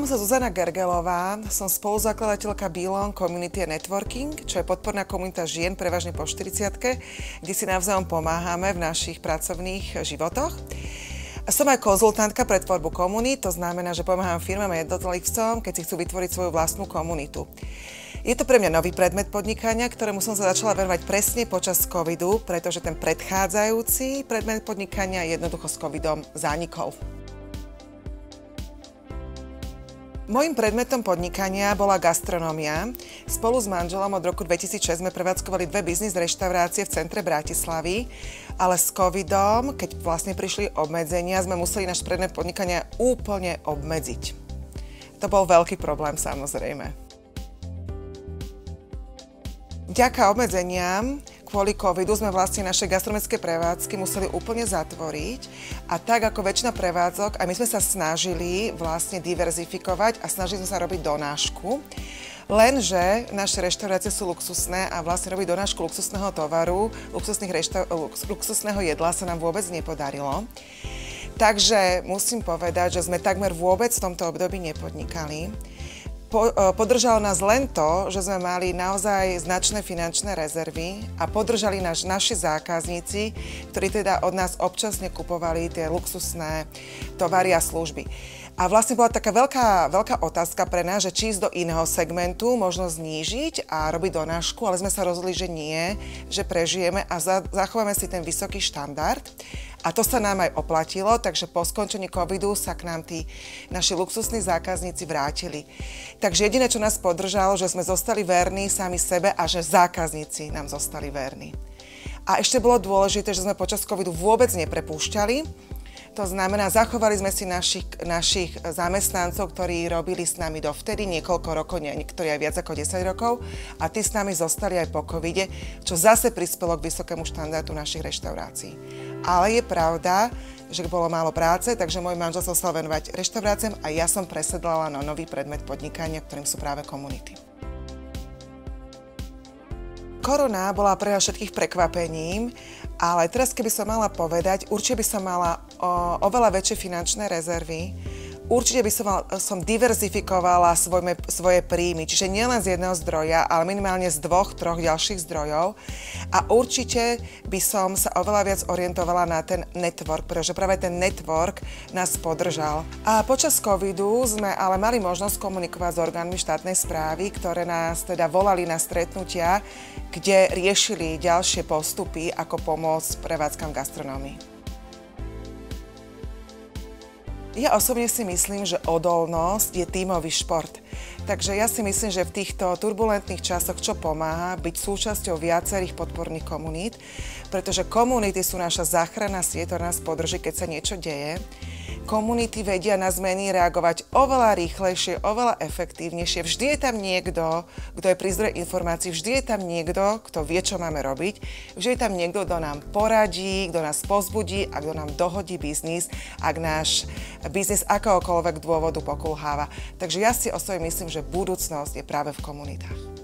Volám sa Zuzana Gergelová, som spoluzakladateľka Belong Community Networking, čo je podporná komunita žien, prevažne po 40-ke, kde si navzájom pomáhame v našich pracovných životoch. Som aj konzultantka pre tvorbu komunít, to znamená, že pomáham firmám a jednotlivcom, keď si chcú vytvoriť svoju vlastnú komunitu. Je to pre mňa nový predmet podnikania, ktorému som sa začala venovať presne počas covidu, pretože ten predchádzajúci predmet podnikania jednoducho s covidom zanikol. Mojím predmetom podnikania bola gastronómia. Spolu s manželom od roku 2006 sme prevádzkovali 2 biznis reštaurácie v centre Bratislavy, ale s covidom, keď vlastne prišli obmedzenia, sme museli náš predmet podnikania úplne obmedziť. To bol veľký problém, samozrejme. Vďaka obmedzeniam kvôli covidu sme vlastne naše gastronomické prevádzky museli úplne zatvoriť a tak ako väčšina prevádzok, aj my sme sa snažili vlastne diverzifikovať a snažili sme sa robiť donášku. Lenže naše reštaurácie sú luxusné a vlastne robiť donášku luxusného tovaru, luxusného jedla sa nám vôbec nepodarilo. Takže musím povedať, že sme takmer vôbec v tomto období nepodnikali. Podržalo nás len to, že sme mali naozaj značné finančné rezervy a podržali naši zákazníci, ktorí teda od nás občasne kupovali tie luxusné tovary a služby. A vlastne bola taká veľká otázka pre nás, že či ísť do iného segmentu, možno znížiť a robiť donášku, ale sme sa rozhodli, že nie, že prežijeme a zachováme si ten vysoký štandard. A to sa nám aj oplatilo, takže po skončení covidu sa k nám tí naši luxusní zákazníci vrátili. Takže jediné, čo nás podržalo, že sme zostali verní sami sebe a že zákazníci nám zostali verní. A ešte bolo dôležité, že sme počas covidu vôbec neprepúšťali. To znamená, zachovali sme si našich zamestnancov, ktorí robili s nami dovtedy niekoľko rokov, niektorí aj viac ako 10 rokov, a tí s nami zostali aj po covide, čo zase prispelo k vysokému štandardu našich reštaurácií. Ale je pravda, že bolo málo práce, takže môj manžel sa chcel venovať reštauráciám a ja som presedlala na nový predmet podnikania, ktorým sú práve komunity. Korona bola pre nás všetkých prekvapením, ale teraz keby som mala povedať, určite by som mala oveľa väčšie finančné rezervy, určite by som diverzifikovala svoje príjmy, čiže nielen z jedného zdroja, ale minimálne z 2-3 ďalších zdrojov a určite by som sa oveľa viac orientovala na ten network, pretože práve ten network nás podržal. A počas covidu sme ale mali možnosť komunikovať s orgánmi štátnej správy, ktoré nás teda volali na stretnutia, kde riešili ďalšie postupy, ako pomôcť prevádzkam gastronómii. Ja osobne si myslím, že odolnosť je tímový šport. Takže ja si myslím, že v týchto turbulentných časoch čo pomáha byť súčasťou viacerých podporných komunít, pretože komunity sú naša záchranná sieť, ktorá nás podrží, keď sa niečo deje. Komunity vedia na zmeny reagovať oveľa rýchlejšie, oveľa efektívnejšie. Vždy je tam niekto, kto je pri zdroji informácií, vždy je tam niekto, kto vie, čo máme robiť. Vždy je tam niekto, kto nám poradí, kto nás povzbudí a kto nám dohodí biznis, ak náš biznis akéhokoľvek dôvodu pokulháva. Takže ja si osobne myslím, že budúcnosť je práve v komunitách.